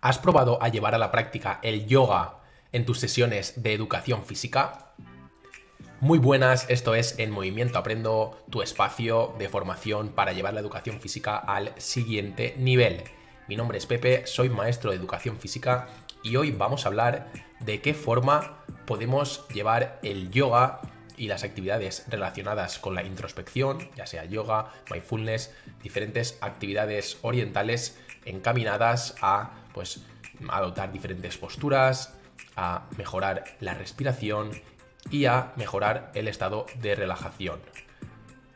¿Has probado a llevar a la práctica el yoga en tus sesiones de educación física? Muy buenas, esto es En Movimiento Aprendo, tu espacio de formación para llevar la educación física al siguiente nivel. Mi nombre es Pepe, soy maestro de educación física y hoy vamos a hablar de qué forma podemos llevar el yoga y las actividades relacionadas con la introspección, ya sea yoga, mindfulness, diferentes actividades orientales encaminadas a adoptar diferentes posturas, a mejorar la respiración y a mejorar el estado de relajación.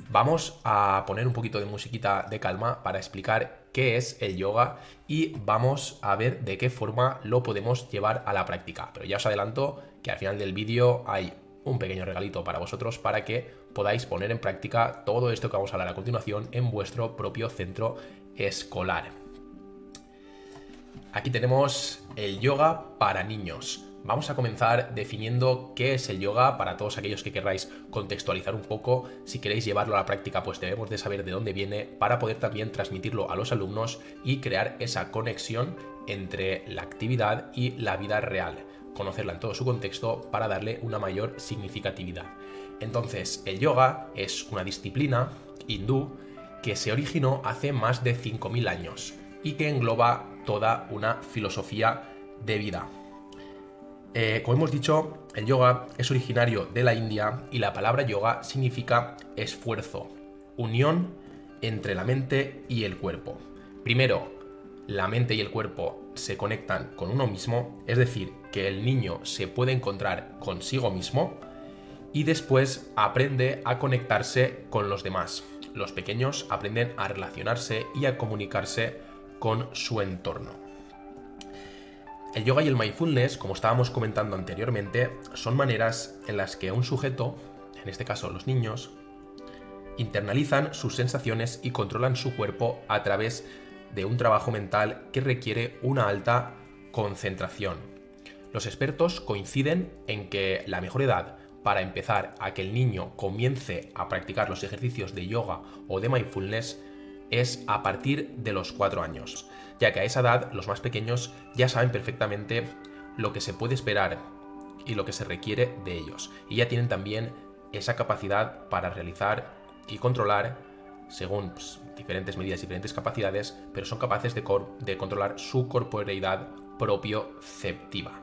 Vamos a poner un poquito de musiquita de calma para explicar qué es el yoga y vamos a ver de qué forma lo podemos llevar a la práctica. Pero ya os adelanto que al final del vídeo hay un pequeño regalito para vosotros para que podáis poner en práctica todo esto que vamos a hablar a continuación en vuestro propio centro escolar. Aquí tenemos el yoga para niños. Vamos a comenzar definiendo qué es el yoga para todos aquellos que queráis contextualizar un poco. Si queréis llevarlo a la práctica, pues debemos de saber de dónde viene para poder también transmitirlo a los alumnos y crear esa conexión entre la actividad y la vida real. Conocerla en todo su contexto para darle una mayor significatividad. Entonces, el yoga es una disciplina hindú que se originó hace más de 5.000 años y que engloba toda una filosofía de vida. Como hemos dicho, el yoga es originario de la India y la palabra yoga significa esfuerzo, unión entre la mente y el cuerpo. Primero, la mente y el cuerpo se conectan con uno mismo, es decir, que el niño se puede encontrar consigo mismo y después aprende a conectarse con los demás. Los pequeños aprenden a relacionarse y a comunicarse con su entorno. El yoga y el mindfulness, como estábamos comentando anteriormente, son maneras en las que un sujeto, en este caso los niños, internalizan sus sensaciones y controlan su cuerpo a través de un trabajo mental que requiere una alta concentración. Los expertos coinciden en que la mejor edad para empezar a que el niño comience a practicar los ejercicios de yoga o de mindfulness es a partir de los 4 años, ya que a esa edad los más pequeños ya saben perfectamente lo que se puede esperar y lo que se requiere de ellos, y ya tienen también esa capacidad para realizar y controlar, según diferentes medidas, diferentes capacidades, pero son capaces de controlar su corporeidad propioceptiva.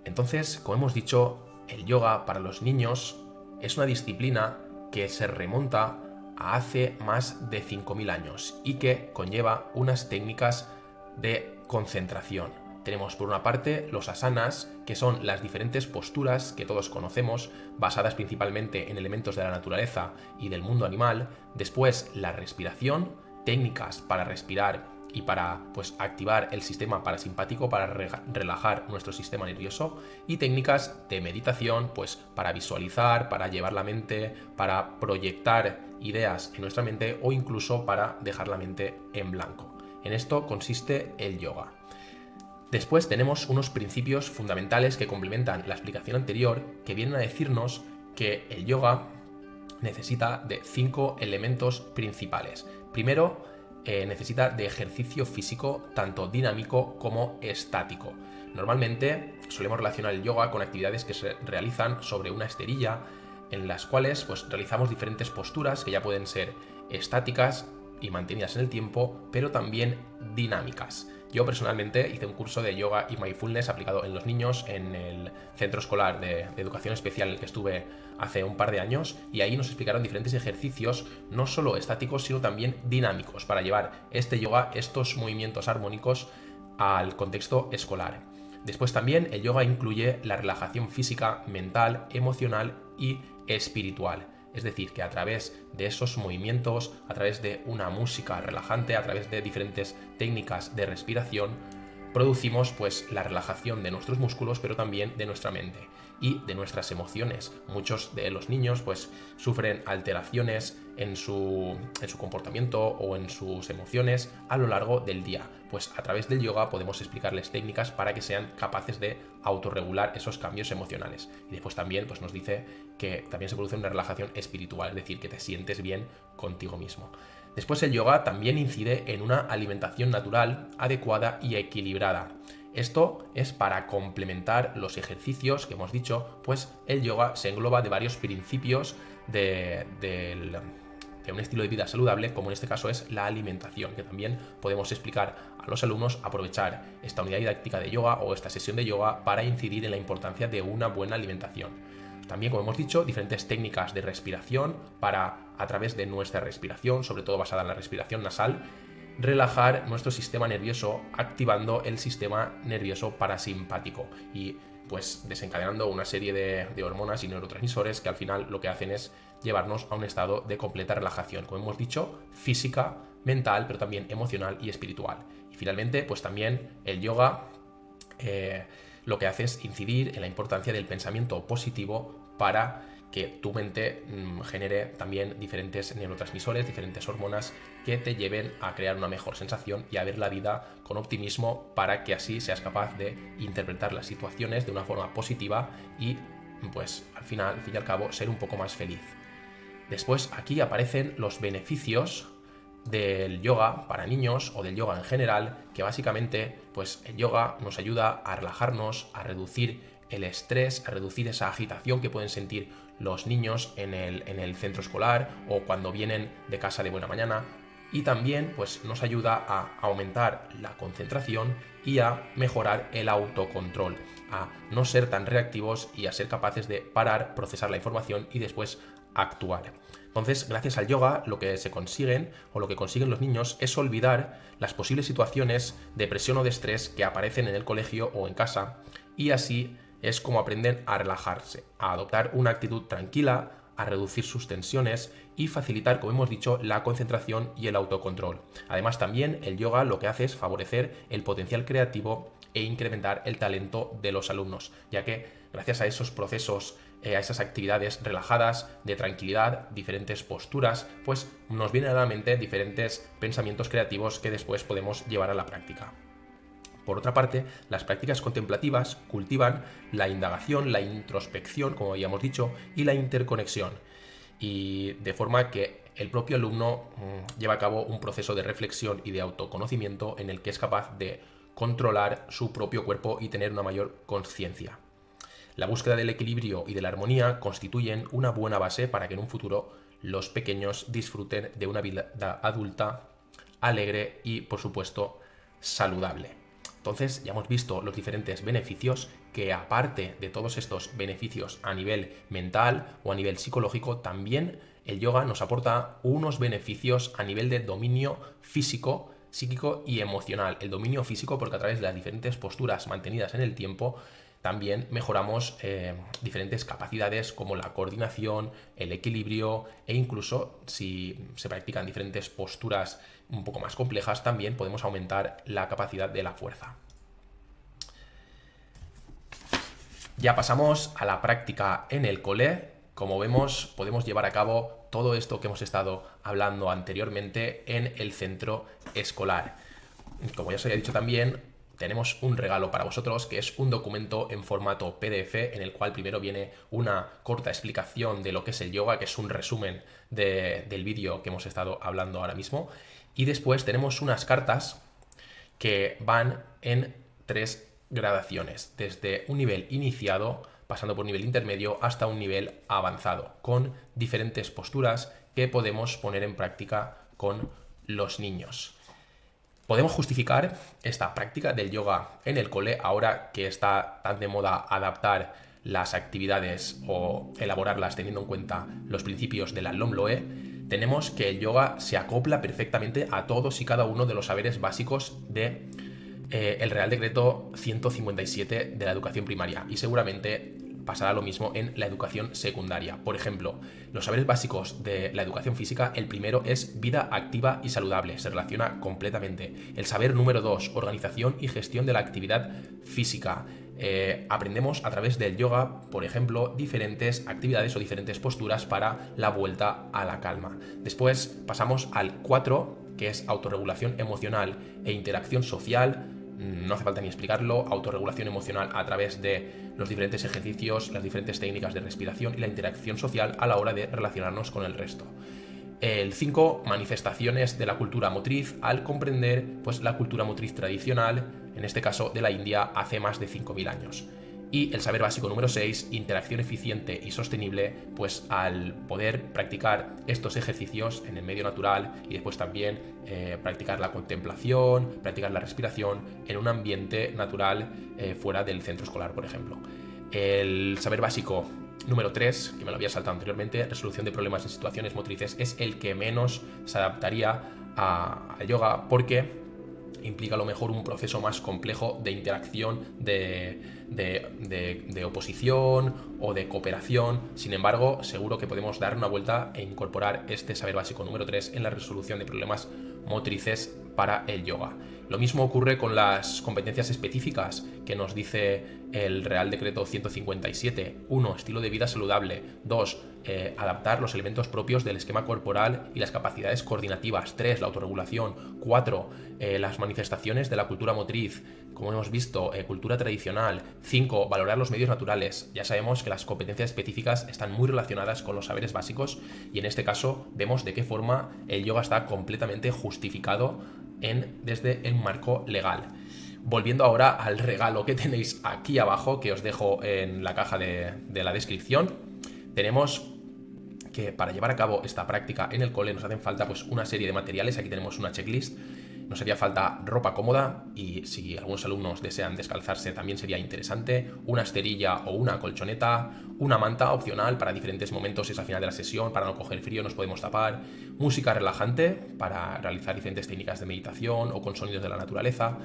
Entonces, como hemos dicho, el yoga para los niños es una disciplina que se remonta a hace más de 5.000 años y que conlleva unas técnicas de concentración. Tenemos por una parte los asanas, que son las diferentes posturas que todos conocemos, basadas principalmente en elementos de la naturaleza y del mundo animal. Después la respiración, técnicas para respirar y para activar el sistema parasimpático, para relajar nuestro sistema nervioso, y técnicas de meditación para visualizar, para llevar la mente, para proyectar ideas en nuestra mente o incluso para dejar la mente en blanco. En esto consiste el yoga. Después tenemos unos principios fundamentales que complementan la explicación anterior, que vienen a decirnos que el yoga necesita de 5 elementos principales. Primero, necesita de ejercicio físico tanto dinámico como estático. Normalmente solemos relacionar el yoga con actividades que se realizan sobre una esterilla, en las cuales realizamos diferentes posturas que ya pueden ser estáticas y mantenidas en el tiempo, pero también dinámicas. Yo personalmente hice un curso de yoga y mindfulness aplicado en los niños en el centro escolar de educación especial en el que estuve hace un par de años, y ahí nos explicaron diferentes ejercicios, no solo estáticos, sino también dinámicos, para llevar este yoga, estos movimientos armónicos, al contexto escolar. Después también el yoga incluye la relajación física, mental, emocional y espiritual. Es decir, que a través de esos movimientos, a través de una música relajante, a través de diferentes técnicas de respiración, producimos la relajación de nuestros músculos, pero también de nuestra mente y de nuestras emociones. Muchos de los niños sufren alteraciones en su comportamiento o en sus emociones a lo largo del día. A través del yoga podemos explicarles técnicas para que sean capaces de autorregular esos cambios emocionales. Y después también nos dice que también se produce una relajación espiritual, es decir, que te sientes bien contigo mismo. Después el yoga también incide en una alimentación natural, adecuada y equilibrada. Esto es para complementar los ejercicios que hemos dicho, pues el yoga se engloba de varios principios de un estilo de vida saludable, como en este caso es la alimentación, que también podemos explicar a los alumnos, aprovechar esta unidad didáctica de yoga o esta sesión de yoga para incidir en la importancia de una buena alimentación. También, como hemos dicho, diferentes técnicas de respiración para, a través de nuestra respiración, sobre todo basada en la respiración nasal, relajar nuestro sistema nervioso, activando el sistema nervioso parasimpático y pues desencadenando una serie de hormonas y neurotransmisores que al final lo que hacen es llevarnos a un estado de completa relajación, como hemos dicho, física, mental, pero también emocional y espiritual. Y finalmente, pues también el yoga lo que hace es incidir en la importancia del pensamiento positivo para que tu mente genere también diferentes neurotransmisores, diferentes hormonas que te lleven a crear una mejor sensación y a ver la vida con optimismo, para que así seas capaz de interpretar las situaciones de una forma positiva y pues al fin y al cabo ser un poco más feliz. Después aquí aparecen los beneficios del yoga para niños o del yoga en general, que básicamente pues el yoga nos ayuda a relajarnos, a reducir el estrés, a reducir esa agitación que pueden sentir los niños en el centro escolar o cuando vienen de casa de buena mañana, y también pues nos ayuda a aumentar la concentración y a mejorar el autocontrol, a no ser tan reactivos y a ser capaces de parar, procesar la información y después actuar. Entonces, gracias al yoga, lo que se consiguen o lo que consiguen los niños es olvidar las posibles situaciones de presión o de estrés que aparecen en el colegio o en casa, y así es como aprenden a relajarse, a adoptar una actitud tranquila, a reducir sus tensiones y facilitar, como hemos dicho, la concentración y el autocontrol. Además, también el yoga lo que hace es favorecer el potencial creativo e incrementar el talento de los alumnos, ya que gracias a esos procesos, a esas actividades relajadas, de tranquilidad, diferentes posturas, pues nos vienen a la mente diferentes pensamientos creativos que después podemos llevar a la práctica. Por otra parte, las prácticas contemplativas cultivan la indagación, la introspección, como habíamos dicho, y la interconexión, y de forma que el propio alumno lleva a cabo un proceso de reflexión y de autoconocimiento en el que es capaz de controlar su propio cuerpo y tener una mayor conciencia. La búsqueda del equilibrio y de la armonía constituyen una buena base para que en un futuro los pequeños disfruten de una vida adulta alegre y, por supuesto, saludable. Entonces ya hemos visto los diferentes beneficios, que aparte de todos estos beneficios a nivel mental o a nivel psicológico, también el yoga nos aporta unos beneficios a nivel de dominio físico, psíquico y emocional. El dominio físico porque a través de las diferentes posturas mantenidas en el tiempo también mejoramos diferentes capacidades como la coordinación, el equilibrio, e incluso si se practican diferentes posturas un poco más complejas, también podemos aumentar la capacidad de la fuerza. Ya pasamos a la práctica en el cole. Como vemos, podemos llevar a cabo todo esto que hemos estado hablando anteriormente en el centro escolar. Como ya os había dicho también, tenemos un regalo para vosotros, que es un documento en formato PDF en el cual primero viene una corta explicación de lo que es el yoga, que es un resumen del vídeo que hemos estado hablando ahora mismo, y después tenemos unas cartas que van en 3 gradaciones, desde un nivel iniciado, pasando por un nivel intermedio hasta un nivel avanzado, con diferentes posturas que podemos poner en práctica con los niños. Podemos justificar esta práctica del yoga en el cole ahora que está tan de moda adaptar las actividades o elaborarlas teniendo en cuenta los principios de la LOMLOE. Tenemos que el yoga se acopla perfectamente a todos y cada uno de los saberes básicos de el Real Decreto 157 de la educación primaria, y seguramente pasará lo mismo en la educación secundaria. Por ejemplo, los saberes básicos de la educación física, el primero es vida activa y saludable, se relaciona completamente. El saber número 2, organización y gestión de la actividad física. Aprendemos a través del yoga, por ejemplo, diferentes actividades o diferentes posturas para la vuelta a la calma. Después pasamos al 4, que es autorregulación emocional e interacción social. No hace falta ni explicarlo, autorregulación emocional a través de los diferentes ejercicios, las diferentes técnicas de respiración y la interacción social a la hora de relacionarnos con el resto. El 5, manifestaciones de la cultura motriz al comprender pues, la cultura motriz tradicional, en este caso de la India, hace más de 5.000 años. Y el saber básico número 6, interacción eficiente y sostenible, pues al poder practicar estos ejercicios en el medio natural y después también practicar la contemplación, practicar la respiración en un ambiente natural fuera del centro escolar, por ejemplo. El saber básico número 3, que me lo había saltado anteriormente, resolución de problemas en situaciones motrices, es el que menos se adaptaría al yoga porque implica a lo mejor un proceso más complejo de interacción, de oposición o de cooperación. Sin embargo, seguro que podemos dar una vuelta e incorporar este saber básico número 3 en la resolución de problemas motrices para el yoga. Lo mismo ocurre con las competencias específicas que nos dice el Real Decreto 157. 1. Estilo de vida saludable. 2. Adaptar los elementos propios del esquema corporal y las capacidades coordinativas. 3. La autorregulación. 4. Las manifestaciones de la cultura motriz, como hemos visto, cultura tradicional. 5. Valorar los medios naturales. Ya sabemos que las competencias específicas están muy relacionadas con los saberes básicos y en este caso vemos de qué forma el yoga está completamente justificado desde el marco legal. Volviendo ahora al regalo que tenéis aquí abajo, que os dejo en la caja de la descripción, tenemos que para llevar a cabo esta práctica en el cole nos hacen falta pues una serie de materiales. Aquí tenemos una checklist. Nos haría falta ropa cómoda y si algunos alumnos desean descalzarse también sería interesante, una esterilla o una colchoneta, una manta opcional para diferentes momentos, es al final de la sesión, para no coger frío nos podemos tapar, música relajante para realizar diferentes técnicas de meditación o con sonidos de la naturaleza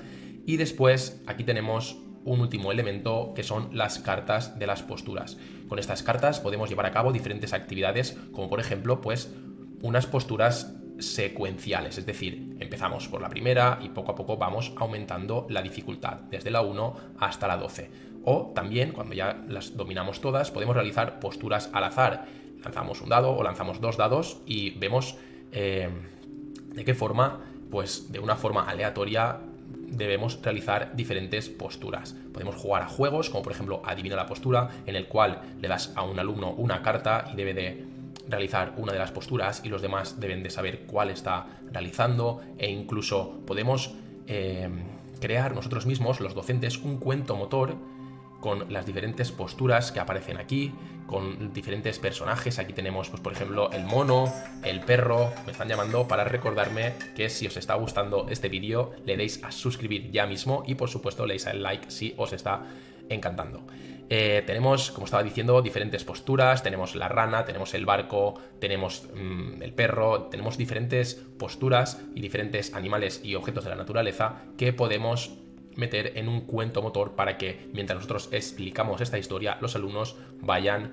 y después aquí tenemos un último elemento que son las cartas de las posturas. Con estas cartas podemos llevar a cabo diferentes actividades como por ejemplo pues unas posturas secuenciales, es decir, empezamos por la primera y poco a poco vamos aumentando la dificultad, desde la 1 hasta la 12. O también, cuando ya las dominamos todas, podemos realizar posturas al azar. Lanzamos un dado o lanzamos 2 dados y vemos de qué forma, pues de una forma aleatoria, debemos realizar diferentes posturas. Podemos jugar a juegos, como por ejemplo Adivina la postura, en el cual le das a un alumno una carta y debe de realizar una de las posturas y los demás deben de saber cuál está realizando, e incluso podemos crear nosotros mismos, los docentes, un cuento motor con las diferentes posturas que aparecen aquí, con diferentes personajes. Aquí tenemos, pues por ejemplo, el mono, el perro. Me están llamando para recordarme que si os está gustando este vídeo, le deis a suscribir ya mismo y por supuesto le deis al like si os está encantando. Tenemos, como estaba diciendo, diferentes posturas. Tenemos la rana, tenemos el barco, tenemos el perro, tenemos diferentes posturas y diferentes animales y objetos de la naturaleza que podemos meter en un cuento motor para que mientras nosotros explicamos esta historia los alumnos vayan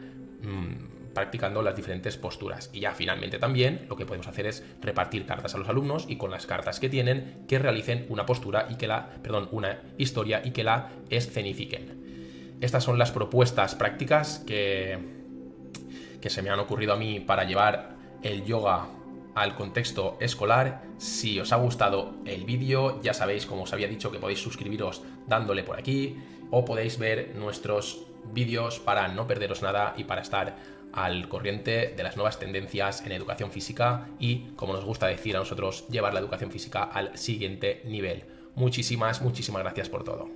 practicando las diferentes posturas. Y ya finalmente también lo que podemos hacer es repartir cartas a los alumnos y con las cartas que tienen que realicen una postura y una historia y que la escenifiquen. Estas son las propuestas prácticas que se me han ocurrido a mí para llevar el yoga al contexto escolar. Si os ha gustado el vídeo, ya sabéis, como os había dicho, que podéis suscribiros dándole por aquí o podéis ver nuestros vídeos para no perderos nada y para estar al corriente de las nuevas tendencias en educación física y, como nos gusta decir a nosotros, llevar la educación física al siguiente nivel. Muchísimas gracias por todo.